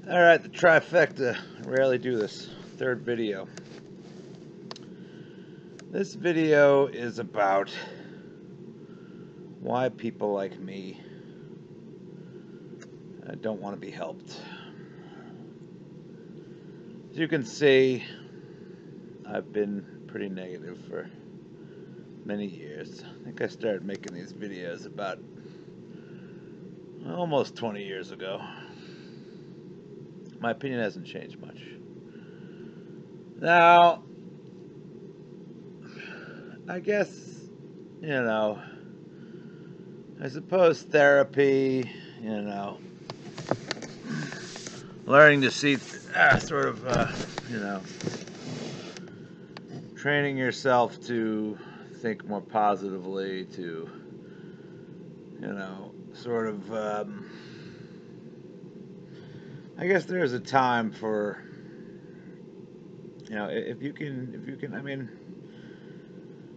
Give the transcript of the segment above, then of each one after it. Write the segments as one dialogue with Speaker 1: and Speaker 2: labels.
Speaker 1: Alright, the trifecta. Rarely do this. Third video. This video is about why people like me don't want to be helped. As you can see, I've been pretty negative for many years. I think I started making these videos about almost 20 years ago. My opinion hasn't changed much. Now, I guess, I suppose therapy, learning to see, training yourself to think more positively, to, I guess there's a time for, if you can, I mean,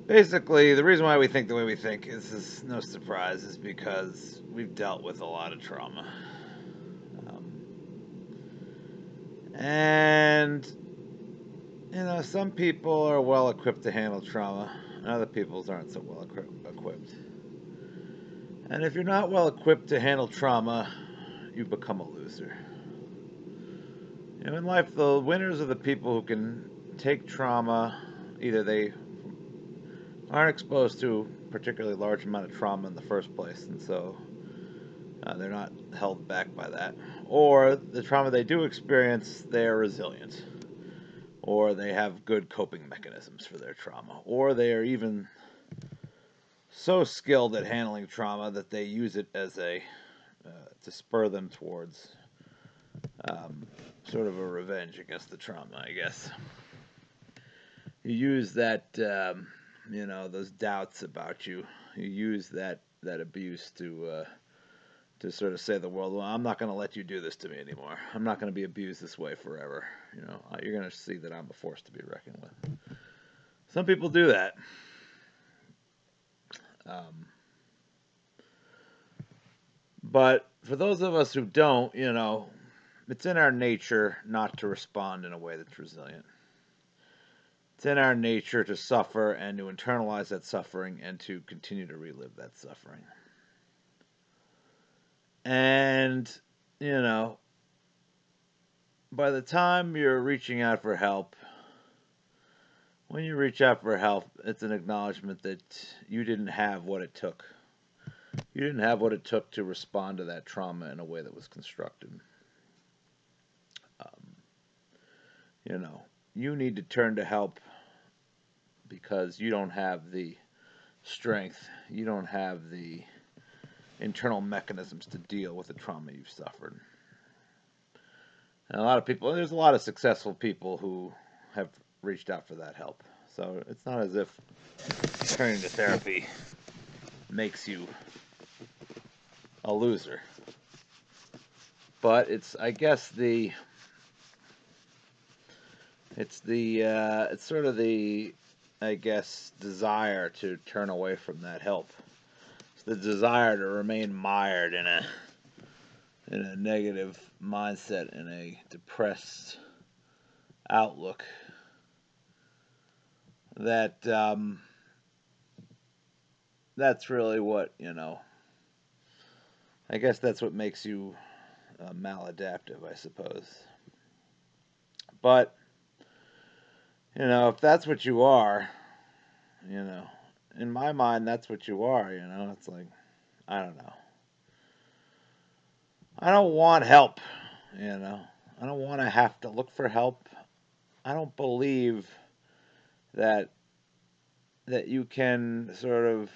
Speaker 1: basically, the reason why we think the way we think is no surprise, is because we've dealt with a lot of trauma. And, some people are well equipped to handle trauma, and other people aren't so well equipped. And if you're not well equipped to handle trauma, you become a loser. In life, the winners are the people who can take trauma. Either they aren't exposed to a particularly large amount of trauma in the first place, and so they're not held back by that. Or the trauma they do experience, they're resilient. Or they have good coping mechanisms for their trauma. Or they are even so skilled at handling trauma that they use it as to spur them towards sort of a revenge against the trauma, I guess. You use that, those doubts about you. You use that abuse to sort of say to the world, well, I'm not going to let you do this to me anymore. I'm not going to be abused this way forever. You're going to see that I'm a force to be reckoned with. Some people do that. But for those of us who don't, it's in our nature not to respond in a way that's resilient. It's in our nature to suffer and to internalize that suffering and to continue to relive that suffering. And, by the time you're reaching out for help, when you reach out for help, it's an acknowledgement that you didn't have what it took. You didn't have what it took to respond to that trauma in a way that was constructive. You need to turn to help because you don't have the strength, you don't have the internal mechanisms to deal with the trauma you've suffered. And a lot of people, there's a lot of successful people who have reached out for that help. So it's not as if turning to therapy makes you a loser. But it's, I guess, it's sort of the, I guess, desire to turn away from that help. It's the desire to remain mired in a negative mindset, in a depressed outlook. That's really what, I guess that's what makes you maladaptive, I suppose. But, if that's what you are, in my mind, that's what you are, it's like, I don't know. I don't want help, I don't want to have to look for help. I don't believe that you can sort of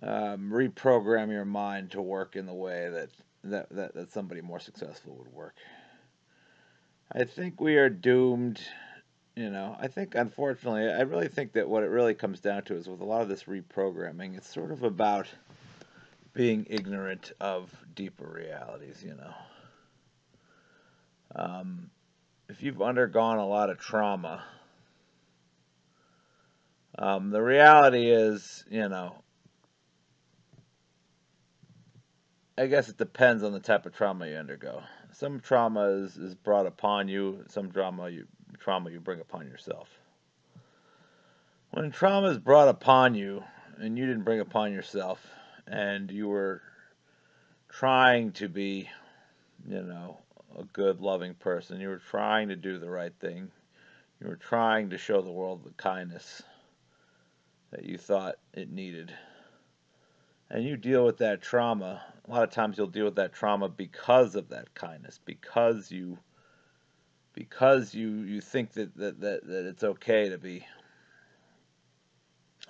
Speaker 1: reprogram your mind to work in the way that somebody more successful would work. I think we are doomed, I think, unfortunately, I really think that what it really comes down to is with a lot of this reprogramming, it's sort of about being ignorant of deeper realities, If you've undergone a lot of trauma, the reality is, I guess it depends on the type of trauma you undergo. Some trauma is brought upon you. Some trauma you bring upon yourself. When trauma is brought upon you and you didn't bring upon yourself, and you were trying to be, you know, a good, loving person, you were trying to do the right thing, you were trying to show the world the kindness that you thought it needed, and you deal with that trauma. A lot of times you'll deal with that trauma because of that kindness, because you think that it's okay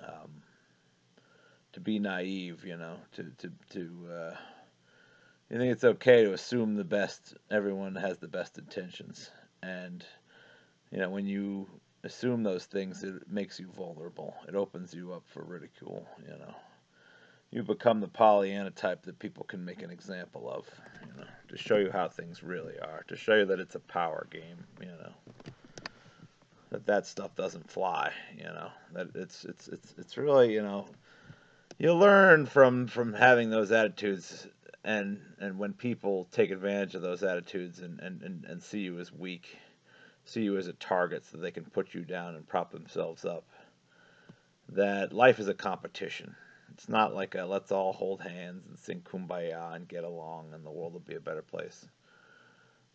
Speaker 1: um, to be naive, you know, you think it's okay to assume the best. Everyone has the best intentions, and you know, when you assume those things, it makes you vulnerable. It opens you up for ridicule. You know, you become the Pollyanna type that people can make an example of. You know, to show you how things really are, to show you that it's a power game. You know, that stuff doesn't fly. You know, that it's really, you know, you learn from having those attitudes, and when people take advantage of those attitudes and see you as weak, see you as a target so they can put you down and prop themselves up, that life is a competition. It's not like a let's all hold hands and sing kumbaya and get along and the world will be a better place.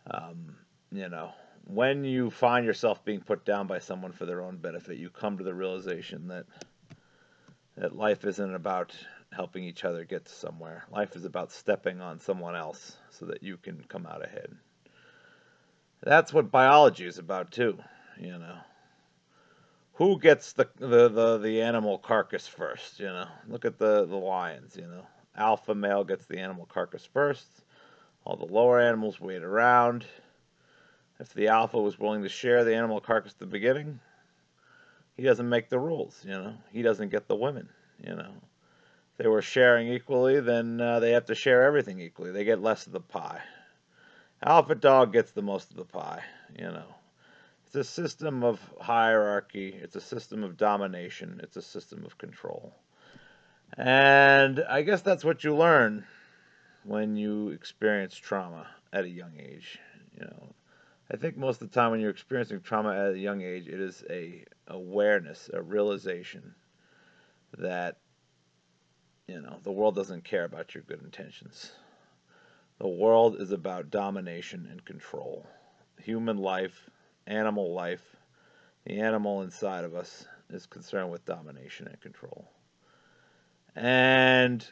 Speaker 1: Um, you know, when you find yourself being put down by someone for their own benefit, you come to the realization that life isn't about helping each other get to somewhere. Life is about stepping on someone else so that you can come out ahead. That's what biology is about too, you know. Who gets the animal carcass first, you know? Look at the lions, you know. Alpha male gets the animal carcass first. All the lower animals wait around. If the alpha was willing to share the animal carcass at the beginning, he doesn't make the rules, you know. He doesn't get the women, you know. If they were sharing equally, then they have to share everything equally. They get less of the pie. Alpha dog gets the most of the pie, you know. It's a system of hierarchy. It's a system of domination. It's a system of control. And I guess that's what you learn when you experience trauma at a young age. You know, I think most of the time when you're experiencing trauma at a young age, it is a awareness, a realization that, you know, the world doesn't care about your good intentions. The world is about domination and control. Human life, animal life, the animal inside of us is concerned with domination and control. And,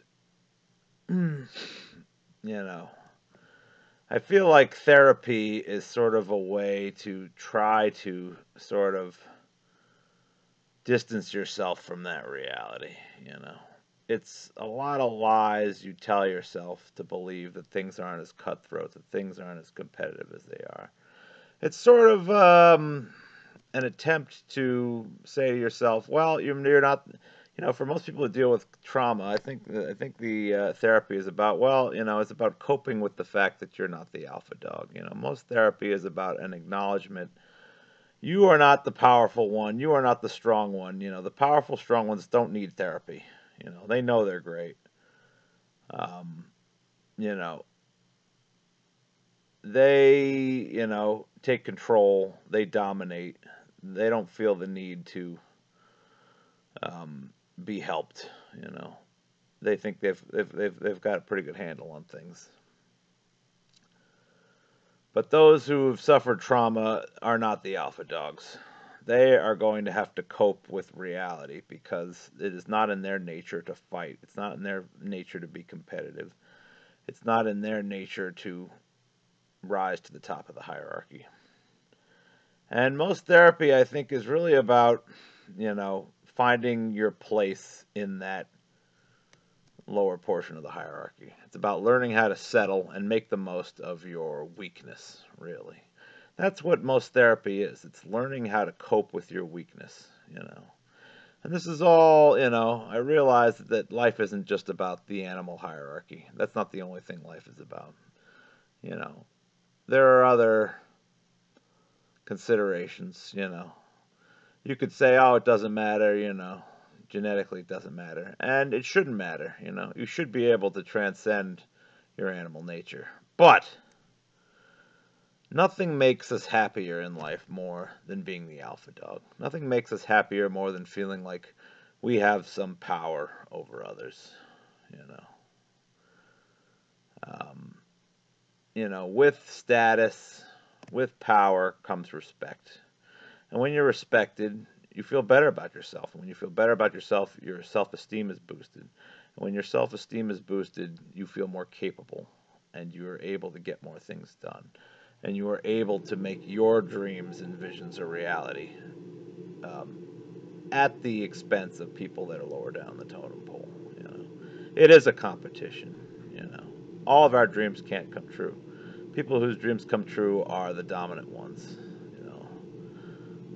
Speaker 1: you know, I feel like therapy is sort of a way to try to sort of distance yourself from that reality, you know. It's a lot of lies you tell yourself to believe that things aren't as cutthroat, that things aren't as competitive as they are. It's sort of an attempt to say to yourself, well, you're not, you know, for most people to deal with trauma, I think the therapy is about, well, you know, it's about coping with the fact that you're not the alpha dog. You know, most therapy is about an acknowledgement. You are not the powerful one. You are not the strong one. You know, the powerful, strong ones don't need therapy. You know they're great. Um, you know, they, you know, take control. They dominate. They don't feel the need to be helped. You know, they think they've got a pretty good handle on things. But those who have suffered trauma are not the alpha dogs. They are going to have to cope with reality because it is not in their nature to fight. It's not in their nature to be competitive. It's not in their nature to rise to the top of the hierarchy. And most therapy, I think, is really about, you know, finding your place in that lower portion of the hierarchy. It's about learning how to settle and make the most of your weakness, really. That's what most therapy is. It's learning how to cope with your weakness, you know. And this is all, you know, I realize that life isn't just about the animal hierarchy. That's not the only thing life is about. You know, there are other considerations, you know. You could say, oh, it doesn't matter, you know, genetically it doesn't matter. And it shouldn't matter, you know. You should be able to transcend your animal nature. But nothing makes us happier in life more than being the alpha dog. Nothing makes us happier more than feeling like we have some power over others. You know, um, with status, with power comes respect. And when you're respected, you feel better about yourself. And when you feel better about yourself, your self-esteem is boosted. And when your self-esteem is boosted, you feel more capable and you are able to get more things done. And you are able to make your dreams and visions a reality um, at the expense of people that are lower down the totem pole. It is a competition. You know, all of our dreams can't come true. People whose dreams come true are the dominant ones.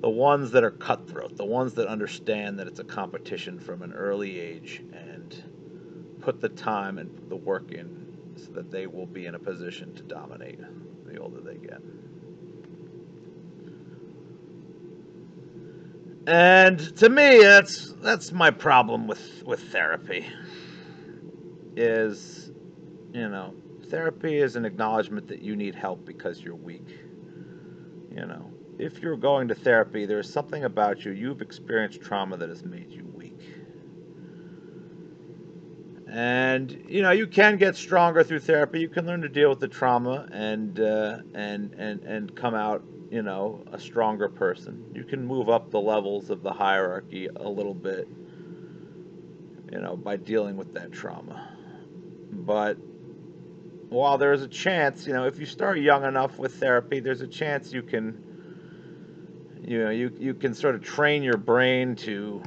Speaker 1: The ones that are cutthroat, the ones that understand that it's a competition from an early age and put the time and the work in so that they will be in a position to dominate the older they get. And to me, that's my problem with therapy. Is therapy is an acknowledgement that you need help because you're weak. If you're going to therapy, there's something about you. You've experienced trauma that has made you weak. And you can get stronger through therapy. You can learn to deal with the trauma and come out a stronger person. You can move up the levels of the hierarchy a little bit by dealing with that trauma. But while there's a chance, if you start young enough with therapy, there's a chance you can you can sort of train your brain to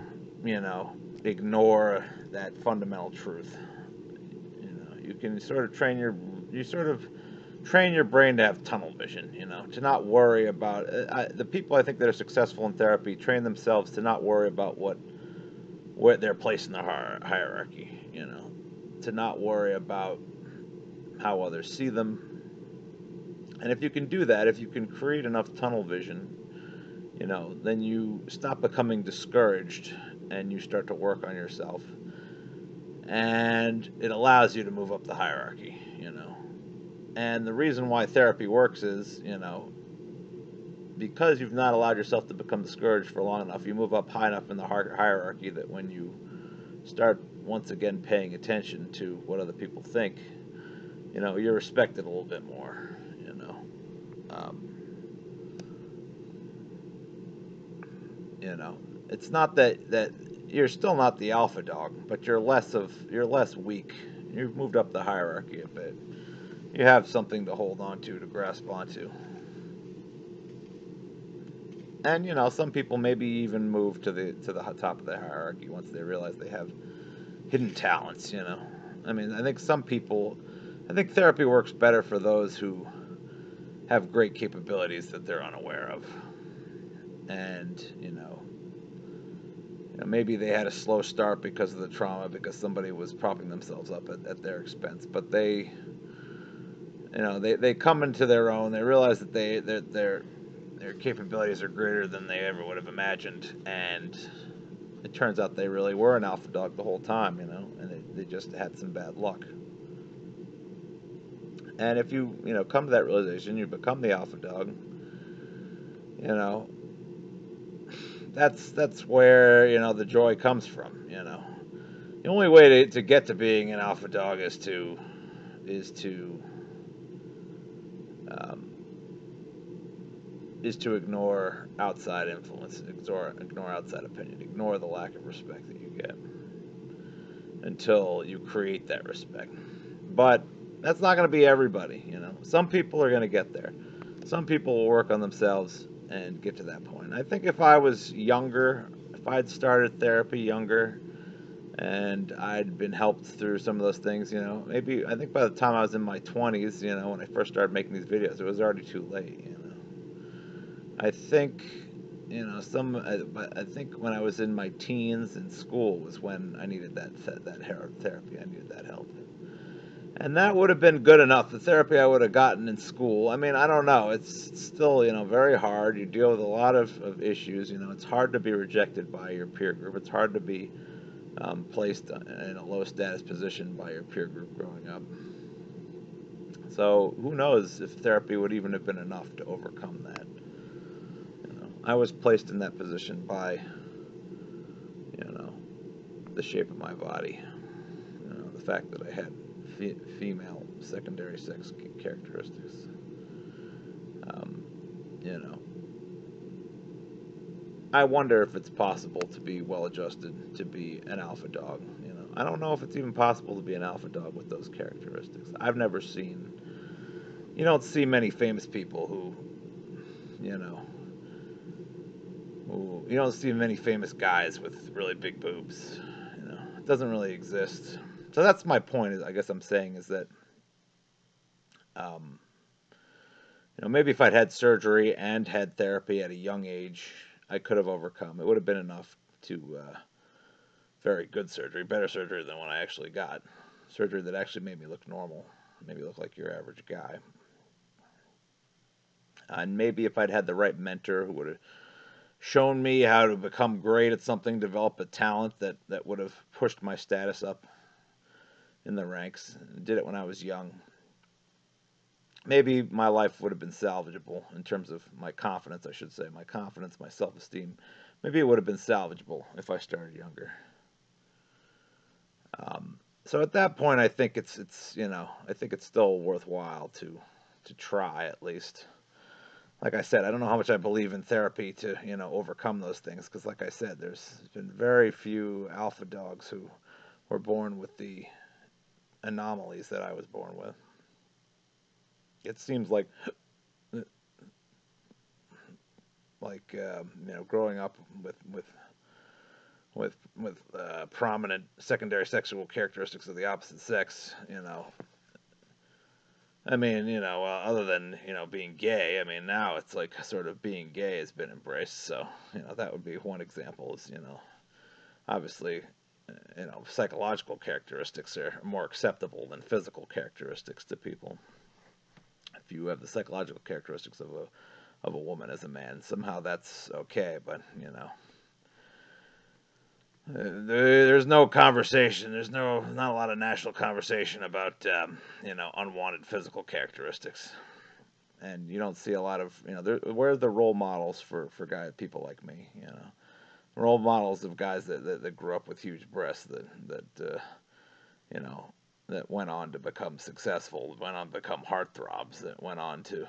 Speaker 1: ignore that fundamental truth. You can sort of train your brain to have tunnel vision, to not worry about the people I think that are successful in therapy train themselves to not worry about where their place in the hierarchy, to not worry about how others see them. And if you can do that, if you can create enough tunnel vision, then you stop becoming discouraged and you start to work on yourself. And it allows you to move up the hierarchy, And the reason why therapy works is, because you've not allowed yourself to become discouraged for long enough, you move up high enough in the hierarchy that when you start once again paying attention to what other people think, you're respected a little bit more, It's not that you're still not the alpha dog, but you're less weak. You've moved up the hierarchy a bit. You have something to hold on to grasp onto. And some people maybe even move to the top of the hierarchy once they realize they have hidden talents. I mean, I think therapy works better for those who have great capabilities that they're unaware of, and maybe they had a slow start because of the trauma, because somebody was propping themselves up at their expense. But they come into their own. They realize that their capabilities are greater than they ever would have imagined, and it turns out they really were an alpha dog the whole time, and they just had some bad luck. And if you come to that realization, you become the alpha dog. That's where the joy comes from. The only way to get to being an alpha dog is to ignore outside influence, ignore outside opinion, ignore the lack of respect that you get until you create that respect. But that's not going to be everybody. Some people are going to get there. Some people will work on themselves and get to that point. I think if I was younger, if I'd started therapy younger and I'd been helped through some of those things, maybe I think by the time I was in my 20s, when I first started making these videos, it was already too late, I think, I think when I was in my teens in school was when I needed that therapy. I needed that help. And that would have been good enough. The therapy I would have gotten in school, I mean, I don't know. It's still, very hard. You deal with a lot of issues. It's hard to be rejected by your peer group. It's hard to be placed in a low status position by your peer group growing up. So who knows if therapy would even have been enough to overcome that. I was placed in that position by, the shape of my body, the fact that I had female secondary sex characteristics. Um, you know, I wonder if it's possible to be well-adjusted to be an alpha dog. I don't know if it's even possible to be an alpha dog with those characteristics. I've never seen. You don't see many famous people you know, you don't see many famous guys with really big boobs. It doesn't really exist. So that's my point. Is I guess I'm saying is that, um, maybe if I'd had surgery and had therapy at a young age, I could have overcome. It would have been enough to very good surgery, better surgery than what I actually got. Surgery that actually made me look normal, made me look like your average guy. And maybe if I'd had the right mentor who would have shown me how to become great at something, develop a talent that would have pushed my status up in the ranks, did it when I was young, maybe my life would have been salvageable in terms of my confidence, I should say. My confidence, my self-esteem. Maybe it would have been salvageable if I started younger. So at that point, I think it's I think it's still worthwhile to try at least. Like I said, I don't know how much I believe in therapy to overcome those things because, like I said, there's been very few alpha dogs who were born with the anomalies that I was born with. It seems growing up with prominent secondary sexual characteristics of the opposite sex. I mean, other than being gay. I mean, now it's like sort of being gay has been embraced. So that would be one example. Is obviously psychological characteristics are more acceptable than physical characteristics to people. If you have the psychological characteristics of a woman as a man, somehow that's okay. But there's no conversation. There's not a lot of national conversation about unwanted physical characteristics, and you don't see a lot of where are the role models for people like me? Role models of guys that grew up with huge breasts you know that went on to become successful, went on to become heartthrobs, that went on to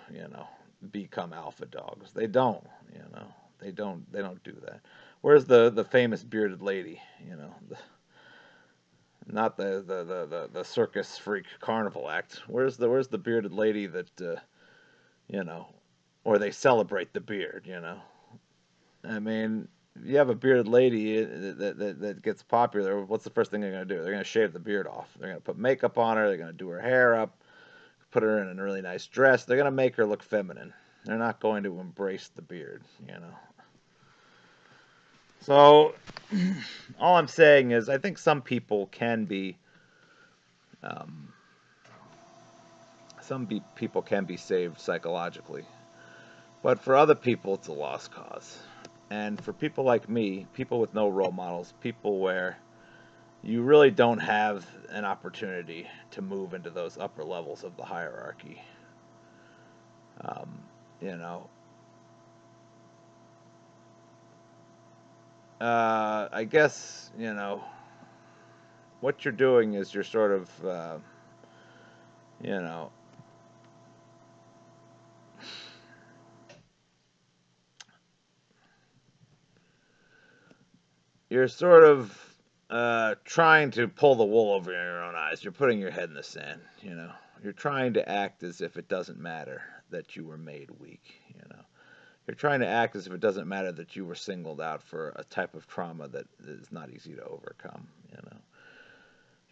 Speaker 1: become alpha dogs. They don't. They don't do that. Where's the famous bearded lady? Not the circus freak carnival act. Where's the bearded lady that you know, or they celebrate the beard? I mean, if you have a bearded lady that gets popular, what's the first thing they're going to do? They're going to shave the beard off. They're going to put makeup on her. They're going to do her hair up, put her in a really nice dress. They're going to make her look feminine. They're not going to embrace the beard. So, all I'm saying is, I think some people can be, um, people can be saved psychologically, but for other people, it's a lost cause. And for people like me, people with no role models, people where you really don't have an opportunity to move into those upper levels of the hierarchy, um, you know, I guess, what you're doing is you're sort of, you know, you're sort of trying to pull the wool over your own eyes. You're putting your head in the sand. You're trying to act as if it doesn't matter that you were made weak. You're trying to act as if it doesn't matter that you were singled out for a type of trauma that is not easy to overcome.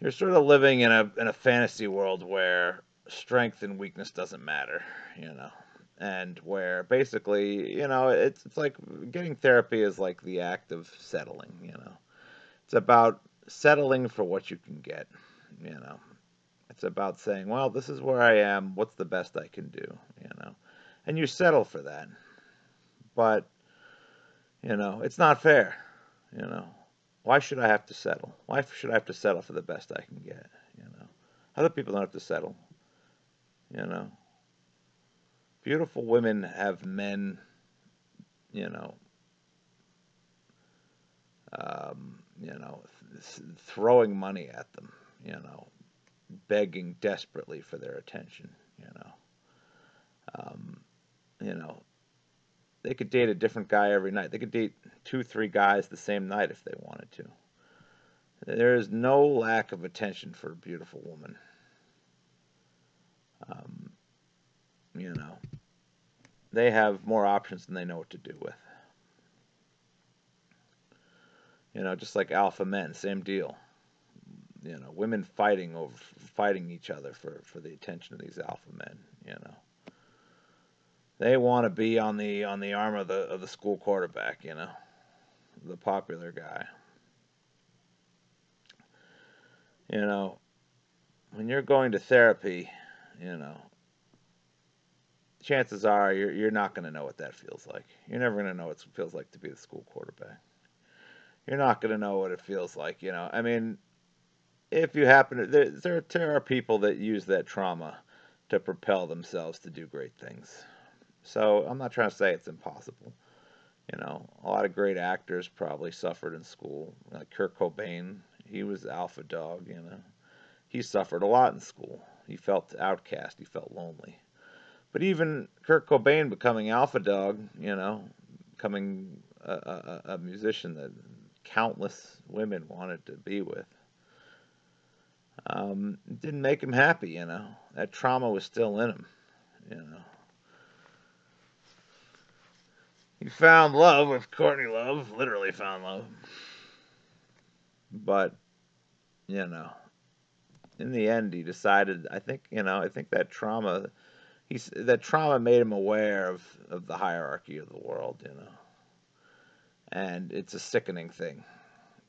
Speaker 1: You're sort of living in a fantasy world where strength and weakness doesn't matter. And where basically, it's like getting therapy is like the act of settling. It's about settling for what you can get, you know. It's about saying, well, this is where I am, what's the best I can do. And you settle for that. But, it's not fair, you know. Why should I have to settle? Why should I have to settle for the best I can get? Other people don't have to settle. You know, beautiful women have men, you know, throwing money at them, you know, begging desperately for their attention, you know. Um, you know, they could date a different guy every night. They could date two, three guys the same night if they wanted to. There is no lack of attention for a beautiful woman. Um, you know, they have more options than they know what to do with. You know, just like alpha men, same deal. You know, women fighting each other for the attention of these alpha men. You know, they want to be on the arm of the school quarterback. You know, the popular guy. You know, when you're going to therapy, you know, chances are you're not going to know what that feels like. You're never going to know what it feels like to be the school quarterback. You're not going to know what it feels like. You know, I mean, if you happen to, there are people that use that trauma to propel themselves to do great things. So I'm not trying to say it's impossible. You know, a lot of great actors probably suffered in school. Like Kurt Cobain, he was alpha dog. You know, he suffered a lot in school. He felt outcast. He felt lonely. But even Kurt Cobain becoming alpha dog, you know, becoming a musician that countless women wanted to be with, didn't make him happy, you know. That trauma was still in him, you know. He found love with Courtney Love, literally found love. But, you know, in the end he decided, I think that trauma made him aware of the hierarchy of the world, you know. And it's a sickening thing.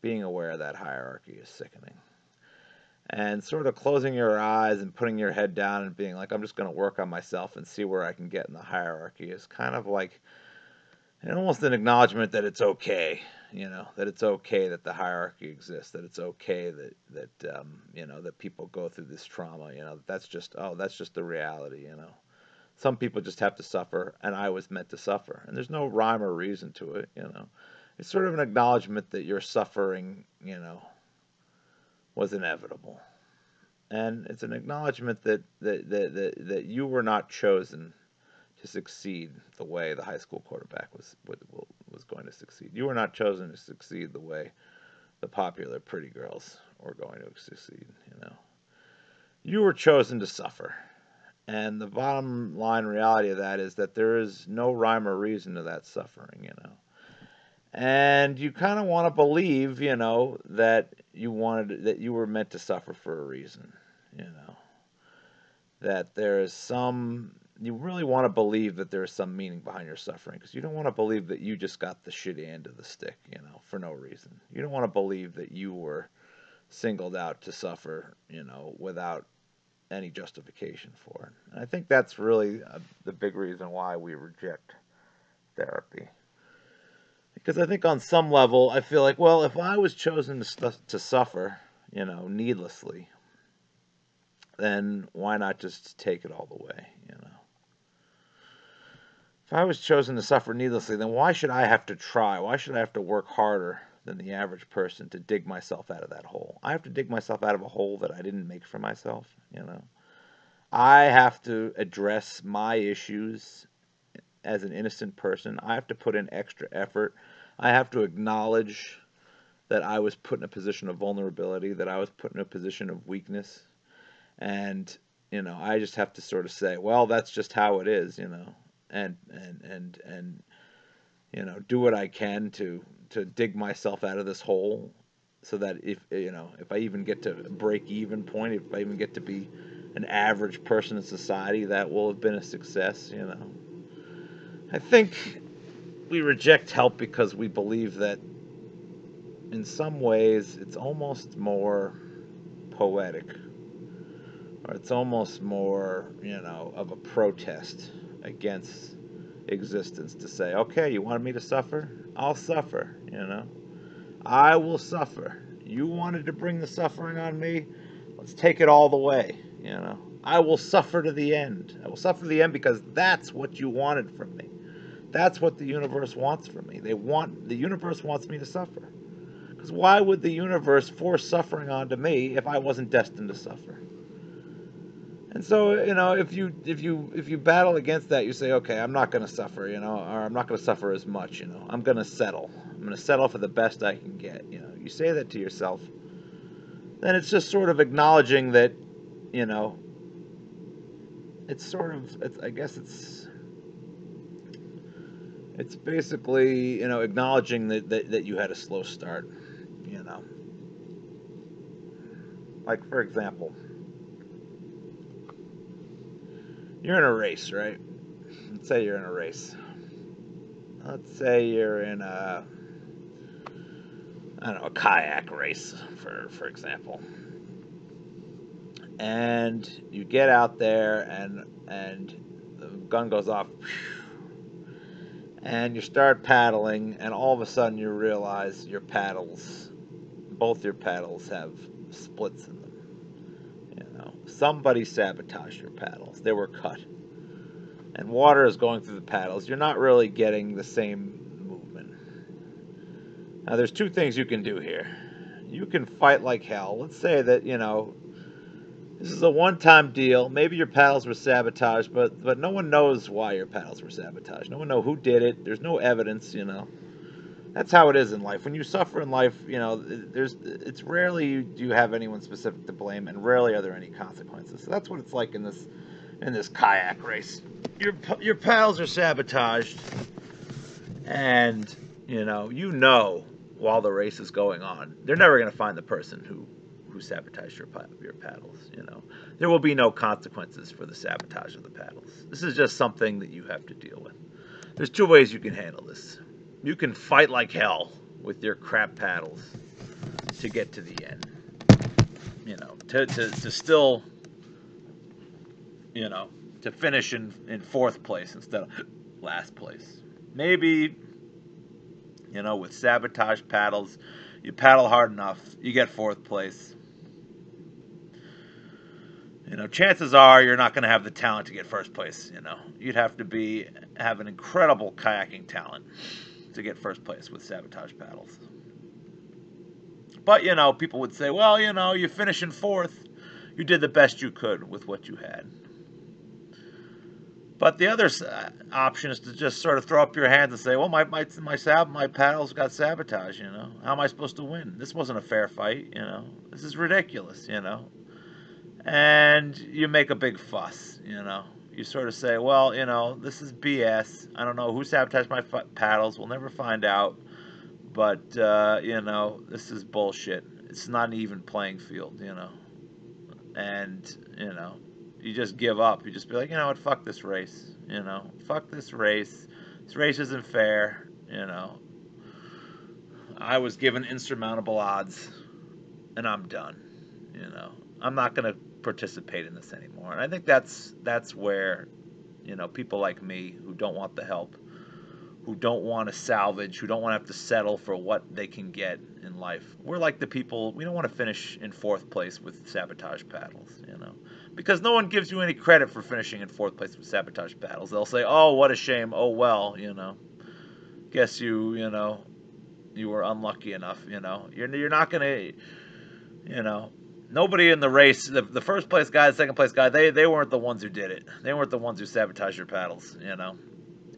Speaker 1: Being aware of that hierarchy is sickening. And sort of closing your eyes and putting your head down and being like, I'm just going to work on myself and see where I can get in the hierarchy is kind of like almost an acknowledgement that it's okay, you know, that it's okay that the hierarchy exists, that it's okay that people go through this trauma, you know, that's just the reality, you know. Some people just have to suffer, and I was meant to suffer, and there's no rhyme or reason to it, you know. It's sort of an acknowledgement that your suffering, you know, was inevitable. And it's an acknowledgement that you were not chosen to succeed the way the high school quarterback was going to succeed. You were not chosen to succeed the way the popular pretty girls were going to succeed, you know. You were chosen to suffer. And the bottom line reality of that is that there is no rhyme or reason to that suffering, you know. And you kind of want to believe, you know, that you were meant to suffer for a reason, you know. That there is you really want to believe that there is some meaning behind your suffering, because you don't want to believe that you just got the shitty end of the stick, you know, for no reason. You don't want to believe that you were singled out to suffer, you know, without any justification for it. And I think that's really the big reason why we reject therapy. Because I think on some level, I feel like, well, if I was chosen to suffer, you know, needlessly, then why not just take it all the way, you know? If I was chosen to suffer needlessly, then why should I have to try? Why should I have to work harder than the average person to dig myself out of that hole? I have to dig myself out of a hole that I didn't make for myself, you know? I have to address my issues as an innocent person. I have to put in extra effort. I have to acknowledge that I was put in a position of vulnerability, that I was put in a position of weakness. And, you know, I just have to sort of say, well, that's just how it is, you know, and you know, do what I can to dig myself out of this hole, so that if I even get to a break even point, if I even get to be an average person in society, that will have been a success, you know. I think we reject help because we believe that in some ways it's almost more poetic, or it's almost more, you know, of a protest against existence to say, okay, you wanted me to suffer? I'll suffer, you know. I will suffer. You wanted to bring the suffering on me? Let's take it all the way, you know. I will suffer to the end. I will suffer to the end because that's what you wanted from me. That's what the universe wants from me. The universe wants me to suffer. Because why would the universe force suffering onto me if I wasn't destined to suffer? And so, if you battle against that, you say, okay, I'm not going to suffer, or I'm not going to suffer as much, I'm going to settle. I'm going to settle for the best I can get. You say that to yourself, then it's just sort of acknowledging that, you know, I guess it's basically, acknowledging that you had a slow start, you know. Like, for example, you're in a race, right? Let's say you're in a race. Let's say you're in a kayak race, for example. And you get out there and the gun goes off and you start paddling, and all of a sudden you realize both your paddles have splits in them. Somebody sabotaged your paddles. They were cut. And water is going through the paddles. You're not really getting the same movement. Now, there's two things you can do here. You can fight like hell. Let's say that, this is a one-time deal. Maybe your paddles were sabotaged, but no one knows why your paddles were sabotaged. No one knows who did it. There's no evidence, That's how it is in life. When you suffer in life, it's rarely do you have anyone specific to blame, and rarely are there any consequences. So that's what it's like in this kayak race. Your paddles are sabotaged, and while the race is going on, they're never going to find the person who sabotaged your paddles. There will be no consequences for the sabotage of the paddles. This is just something that you have to deal with. There's two ways you can handle this. You can fight like hell with your crap paddles to get to the end. To still, to finish in fourth place instead of last place. Maybe, with sabotage paddles, you paddle hard enough, you get fourth place. Chances are you're not going to have the talent to get first place. You'd have to have an incredible kayaking talent to get first place with sabotage paddles. But, people would say, well, you finish in fourth. You did the best you could with what you had. But the other option is to just sort of throw up your hands and say, well, my paddles got sabotaged, How am I supposed to win? This wasn't a fair fight, This is ridiculous, And you make a big fuss, You sort of say, well, this is BS. I don't know who sabotaged my paddles. We'll never find out. But, this is bullshit. It's not an even playing field, And, you just give up. You just be like, you know what, fuck this race. Fuck this race. This race isn't fair, I was given insurmountable odds, and I'm done, I'm not going to participate in this anymore. And I think that's where, people like me who don't want the help, who don't want to salvage, who don't want to have to settle for what they can get in life. We're like the people, we don't want to finish in fourth place with sabotage paddles, Because no one gives you any credit for finishing in fourth place with sabotage paddles. They'll say, oh, what a shame. Oh, well, Guess you were unlucky enough, You're not going to, Nobody in the race, the first place guy, the second place guy, they weren't the ones who did it. They weren't the ones who sabotaged your paddles,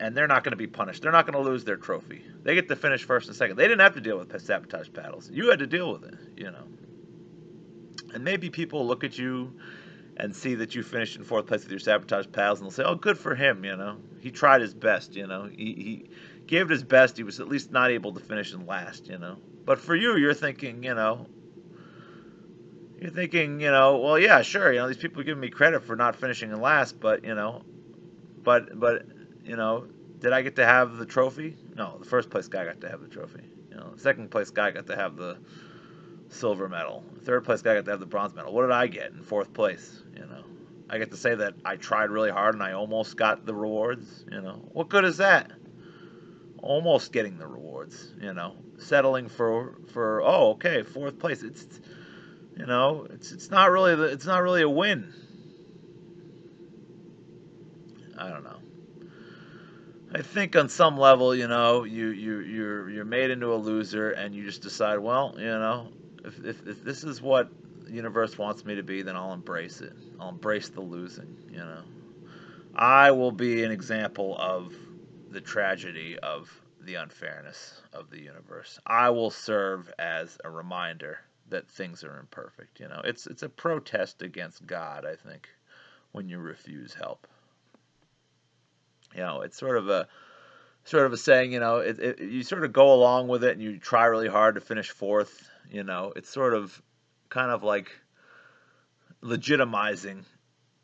Speaker 1: And they're not going to be punished. They're not going to lose their trophy. They get to finish first and second. They didn't have to deal with sabotage paddles. You had to deal with it, And maybe people look at you and see that you finished in fourth place with your sabotage paddles, and they'll say, oh, good for him, He tried his best, He gave it his best. He was at least not able to finish in last, But for you, you're thinking, well, yeah, sure, these people are giving me credit for not finishing in last, but, did I get to have the trophy? No, the first place guy got to have the trophy. The second place guy got to have the silver medal. The third place guy got to have the bronze medal. What did I get in fourth place? I get to say that I tried really hard and I almost got the rewards. What good is that? Almost getting the rewards. Settling for oh, okay, fourth place. It's not really a win. I don't know. I think on some level, you're made into a loser, and you just decide, well, if this is what the universe wants me to be, then I'll embrace it. I'll embrace the losing. I will be an example of the tragedy of the unfairness of the universe. I will serve as a reminder that things are imperfect. It's a protest against God, I think, when you refuse help. It's sort of a saying. You sort of go along with it and you try really hard to finish fourth. It's sort of kind of like legitimizing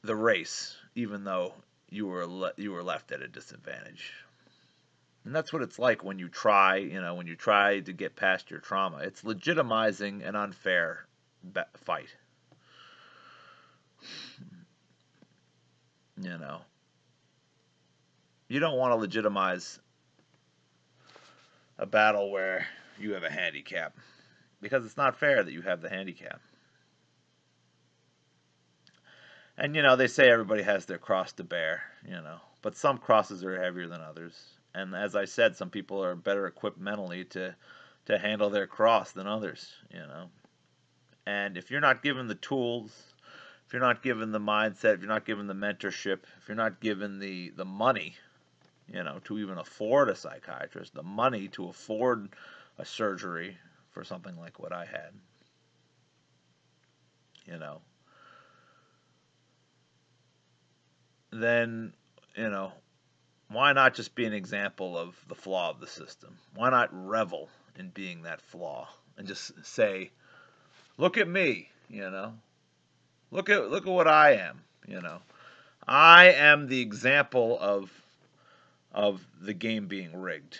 Speaker 1: the race, even though you were left at a disadvantage. And that's what it's like when you try, when you try to get past your trauma. It's legitimizing an unfair fight. You know, you don't want to legitimize a battle where you have a handicap because it's not fair that you have the handicap. And they say everybody has their cross to bear, but some crosses are heavier than others. And as I said, some people are better equipped mentally to handle their cross than others. And if you're not given the tools, if you're not given the mindset, if you're not given the mentorship, if you're not given the money, to even afford a psychiatrist, the money to afford a surgery for something like what I had, you know, then, why not just be an example of the flaw of the system? Why not revel in being that flaw and just say, look at me, look at what I am. I am the example of the game being rigged.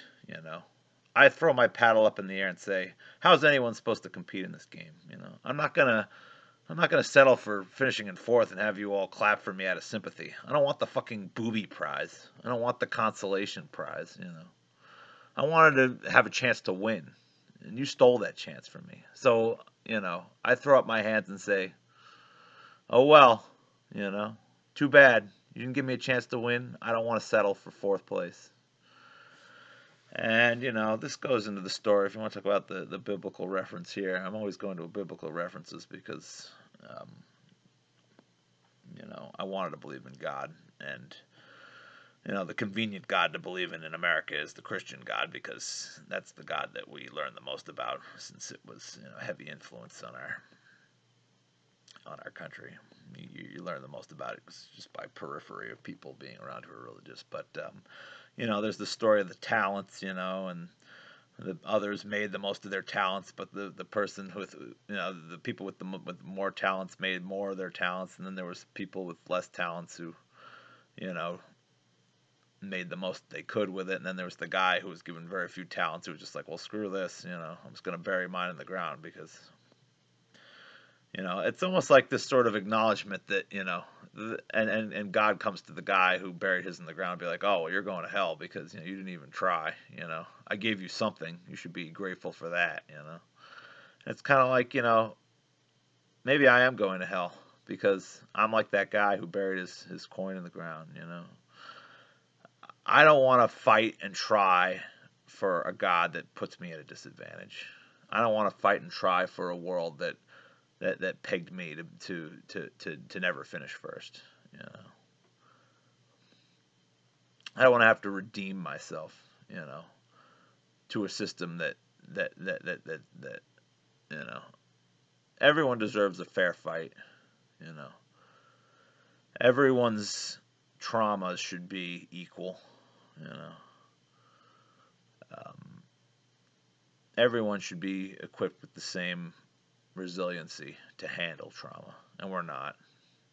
Speaker 1: I throw my paddle up in the air and say, how's anyone supposed to compete in this game? I'm not gonna settle for finishing in fourth and have you all clap for me out of sympathy. I don't want the fucking booby prize. I don't want the consolation prize. I wanted to have a chance to win, and you stole that chance from me. So, I throw up my hands and say, oh well, you know, too bad. You didn't give me a chance to win. I don't want to settle for fourth place. And, this goes into the story. If you want to talk about the biblical reference here, I'm always going to biblical references because, um, I wanted to believe in God. And, the convenient God to believe in America is the Christian God because that's the God that we learn the most about since it was, a heavy influence on our country. You learn the most about it just by periphery of people being around who are religious. But, there's the story of the talents, and the others made the most of their talents, but the person with, the people with more talents made more of their talents, and then there was people with less talents who, made the most they could with it, and then there was the guy who was given very few talents who was just like, well, screw this, I'm just going to bury mine in the ground because, it's almost like this sort of acknowledgement that, and God comes to the guy who buried his in the ground and be like, oh, well, you're going to hell because, you didn't even try, I gave you something. You should be grateful for that. It's kind of like, maybe I am going to hell because I'm like that guy who buried his coin in the ground. I don't want to fight and try for a God that puts me at a disadvantage. I don't want to fight and try for a world that pegged me to never finish first. I don't want to have to redeem myself, to a system that everyone deserves a fair fight. Everyone's traumas should be equal. You know, um, everyone should be equipped with the same resiliency to handle trauma, and we're not.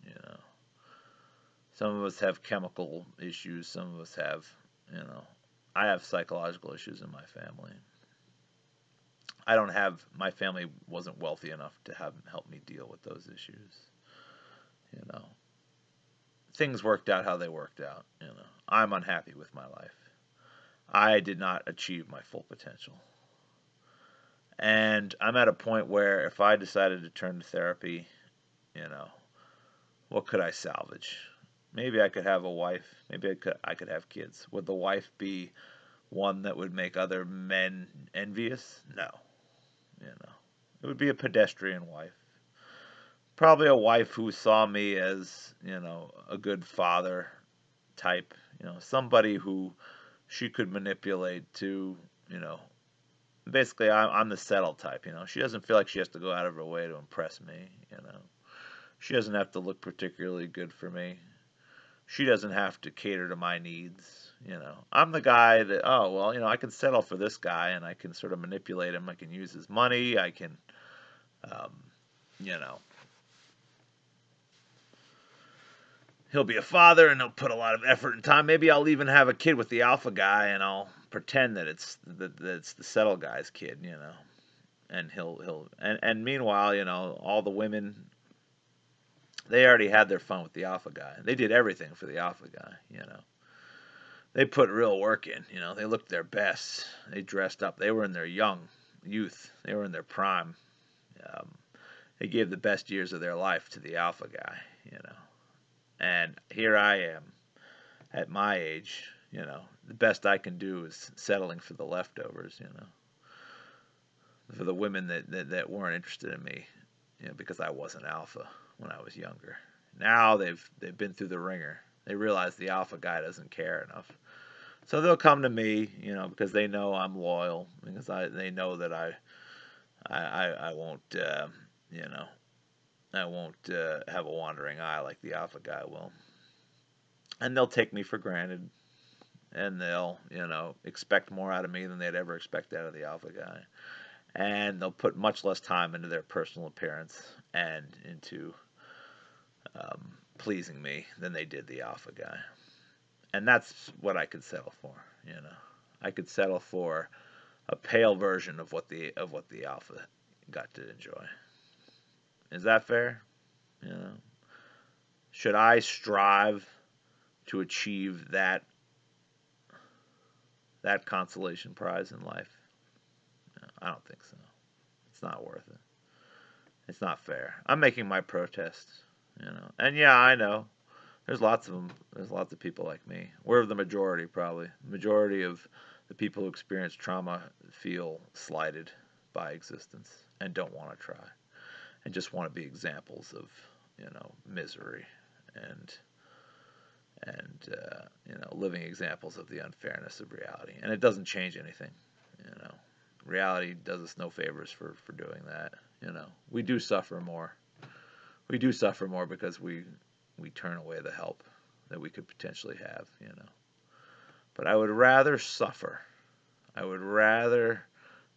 Speaker 1: You know, some of us have chemical issues. Some of us have, I have psychological issues in my family. I don't have, my family wasn't wealthy enough to have help me deal with those issues. You know, things worked out how they worked out. I'm unhappy with my life. I did not achieve my full potential. And I'm at a point where if I decided to turn to therapy, what could I salvage? Maybe I could have a wife. Maybe I could have kids. Would the wife be one that would make other men envious? No, you know. It would be a pedestrian wife. Probably a wife who saw me as, a good father type, somebody who she could manipulate to, you know, basically I'm the settle type, She doesn't feel like she has to go out of her way to impress me. She doesn't have to look particularly good for me. She doesn't have to cater to my needs. I'm the guy that, oh, well, I can settle for this guy and I can sort of manipulate him. I can use his money. I can, um, you know, he'll be a father and he'll put a lot of effort and time. Maybe I'll even have a kid with the alpha guy and I'll pretend that it's the settle guy's kid. And and meanwhile, all the women, they already had their fun with the alpha guy. They did everything for the alpha guy. They put real work in. They looked their best. They dressed up. They were in their youth. They were in their prime. Um, they gave the best years of their life to the alpha guy. And here I am at my age. The best I can do is settling for the leftovers. For the women that weren't interested in me, because I wasn't alpha when I was younger. Now they've been through the ringer. They realize the alpha guy doesn't care enough. So they'll come to me, because they know I'm loyal, because they know that I won't, you know, I won't have a wandering eye like the alpha guy will. And they'll take me for granted, and they'll, expect more out of me than they'd ever expect out of the alpha guy. And they'll put much less time into their personal appearance and into pleasing me than they did the alpha guy. And that's what I could settle for. I could settle for a pale version of what the alpha got to enjoy. Is that fair? You know, should I strive to achieve that consolation prize in life? No, I don't think so. It's not worth it. It's not fair. I'm making my protest. And yeah, I know. There's lots of them. There's lots of people like me. We're the majority, probably. The majority of the people who experience trauma feel slighted by existence and don't want to try and just want to be examples of, misery and living examples of the unfairness of reality. And it doesn't change anything. You know, reality does us no favors for doing that. We do suffer more. We do suffer more because we turn away the help that we could potentially have. But I would rather suffer. I would rather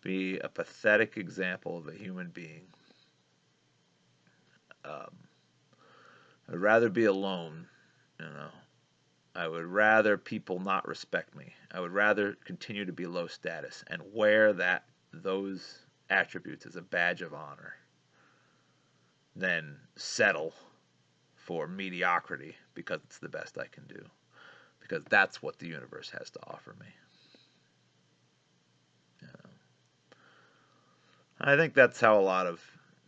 Speaker 1: be a pathetic example of a human being. Um, I'd rather be alone. You know, I would rather people not respect me. I would rather continue to be low status and wear those attributes as a badge of honor than settle for mediocrity because it's the best I can do. Because that's what the universe has to offer me. You know? I think that's how a lot of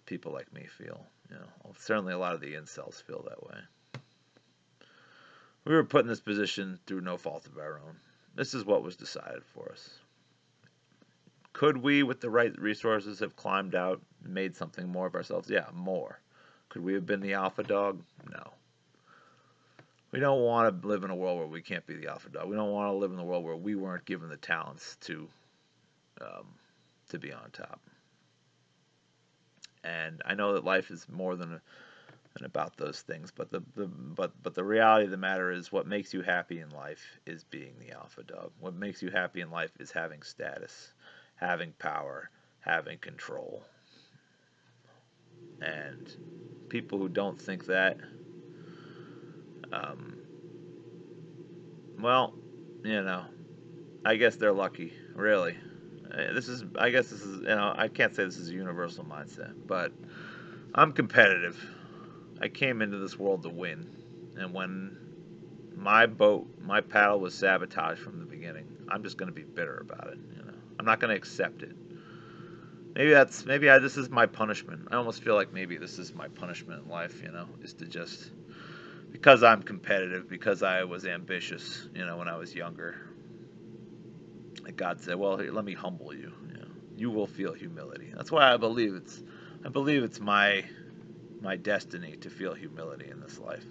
Speaker 1: people like me feel. Certainly a lot of the incels feel that way. We were put in this position through no fault of our own. This is what was decided for us. Could we, with the right resources, have climbed out and made something more of ourselves? Yeah, more. Could we have been the alpha dog? No. We don't want to live in a world where we can't be the alpha dog. We don't want to live in a world where we weren't given the talents to be on top. And I know that life is more than about those things, but the reality of the matter is, what makes you happy in life is being the alpha dog. What makes you happy in life is having status, having power, having control. And people who don't think that, um, well, I guess they're lucky, really. I guess this is, I can't say this is a universal mindset, but I'm competitive. I came into this world to win. And when my paddle was sabotaged from the beginning, I'm just going to be bitter about it. I'm not going to accept it. This is my punishment. I almost feel like maybe this is my punishment in life, is to just because I'm competitive, because I was ambitious, when I was younger. And God said, "Well, here, let me humble you. You will feel humility." That's why I believe it's my destiny to feel humility in this life.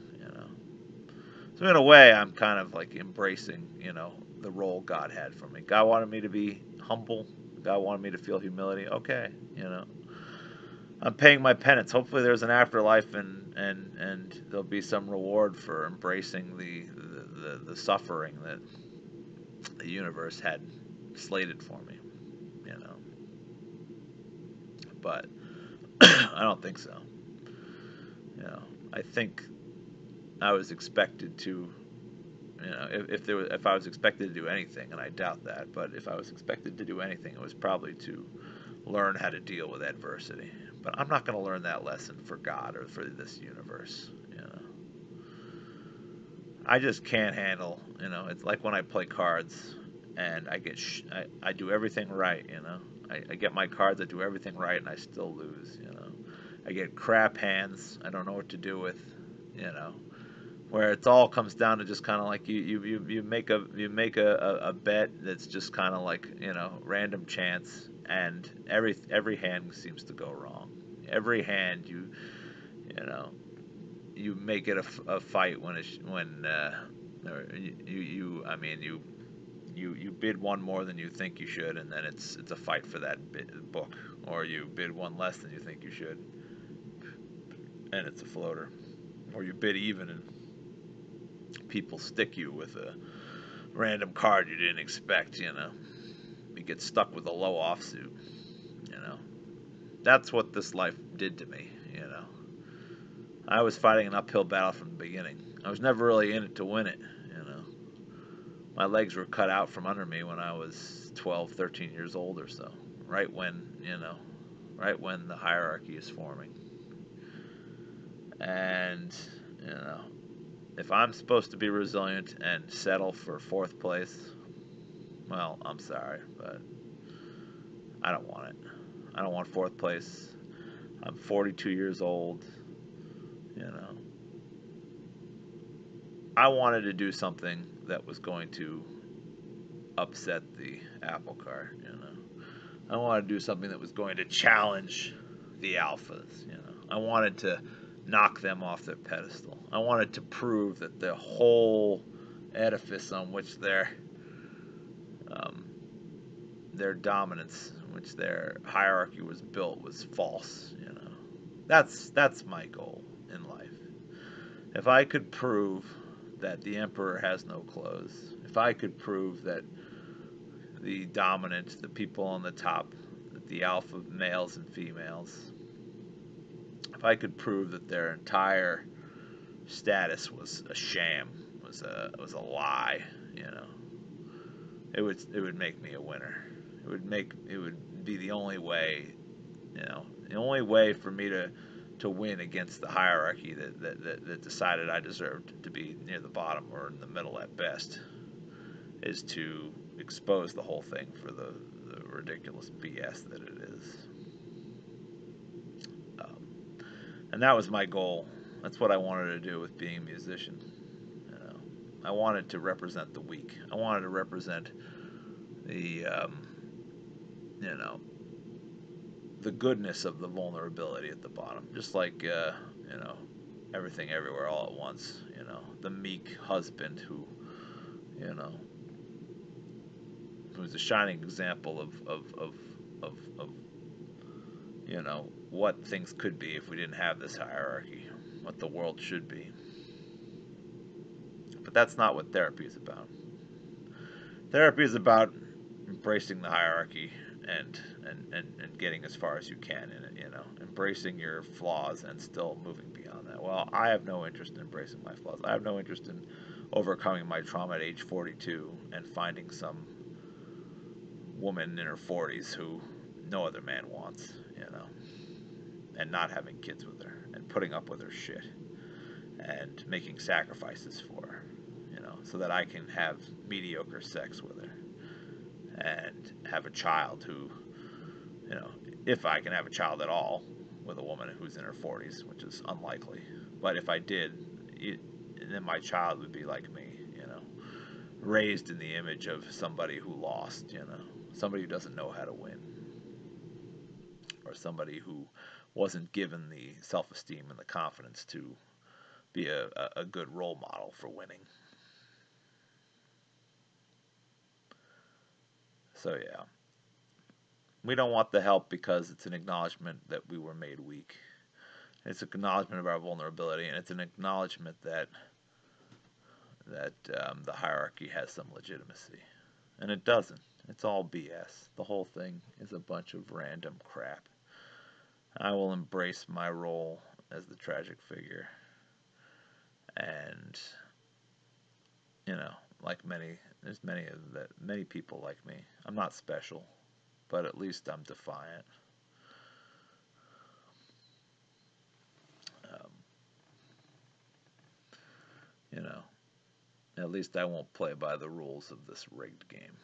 Speaker 1: So in a way, I'm kind of like embracing, the role God had for me. God wanted me to be humble. God wanted me to feel humility. Okay, I'm paying my penance. Hopefully, there's an afterlife, and there'll be some reward for embracing the suffering that the universe had slated for me. You know, but I don't think so. I think I was expected to. If I was expected to do anything, and I doubt that, but if I was expected to do anything, it was probably to learn how to deal with adversity. But I'm not going to learn that lesson for God or for this universe. I just can't handle. It's like when I play cards, and I do everything right. I get my cards, I do everything right, and I still lose. I get crap hands. I don't know what to do with. You know, where it all comes down to just kind of like you make a bet that's just kind of like random chance, and every hand seems to go wrong. Every hand you know you make it a fight when I mean you bid one more than you think you should, and then it's a fight for that book, or you bid one less than you think you should, and it's a floater, or you bid even and people stick you with a random card you didn't expect. You get stuck with a low offsuit. You know, that's what this life did to me. I was fighting an uphill battle from the beginning. I was never really in it to win it. My legs were cut out from under me when I was 12, 13 years old or so. Right right when the hierarchy is forming. And, you know, if I'm supposed to be resilient and settle for fourth place, well, I'm sorry, but I don't want it. I don't want fourth place. I'm 42 years old. You know, I wanted to do something that was going to upset the apple cart. I wanted to do something that was going to challenge the alphas. I wanted to knock them off their pedestal. I wanted to prove that the whole edifice on which um, their dominance, in which their hierarchy was built, was false. That's my goal in life. If I could prove that the emperor has no clothes, if I could prove that the dominant, the people on the top, the alpha males and females, if I could prove that their entire status was a sham, was a lie, it would make me a winner. It would be the only way, the only way for me to win against the hierarchy that decided I deserved to be near the bottom or in the middle at best, is to expose the whole thing for the ridiculous BS that it is. And that was my goal. That's what I wanted to do with being a musician. I wanted to represent the weak. I wanted to represent the, you know, the goodness of the vulnerability at the bottom. Just like, everything everywhere all at once. The meek husband you know, who's a shining example of what things could be if we didn't have this hierarchy, what the world should be. But that's not what therapy is about. Therapy is about embracing the hierarchy and getting as far as you can in it, embracing your flaws and still moving beyond that. Well, I have no interest in embracing my flaws. I have no interest in overcoming my trauma at age 42 and finding some woman in her 40s who no other man wants, and not having kids with her and putting up with her shit and making sacrifices for her, so that I can have mediocre sex with her and have a child who, if I can have a child at all with a woman who's in her 40s, which is unlikely. But if I did, and then my child would be like me, raised in the image of somebody who lost, somebody who doesn't know how to win, or somebody who wasn't given the self-esteem and the confidence to be a good role model for winning. So yeah, we don't want the help because it's an acknowledgement that we were made weak. It's an acknowledgement of our vulnerability, and it's an acknowledgement that the hierarchy has some legitimacy, and it doesn't. It's all BS. The whole thing is a bunch of random crap. I will embrace my role as the tragic figure, and you know, like there's many people like me. I'm not special, but at least I'm defiant. Um, you know, at least I won't play by the rules of this rigged game.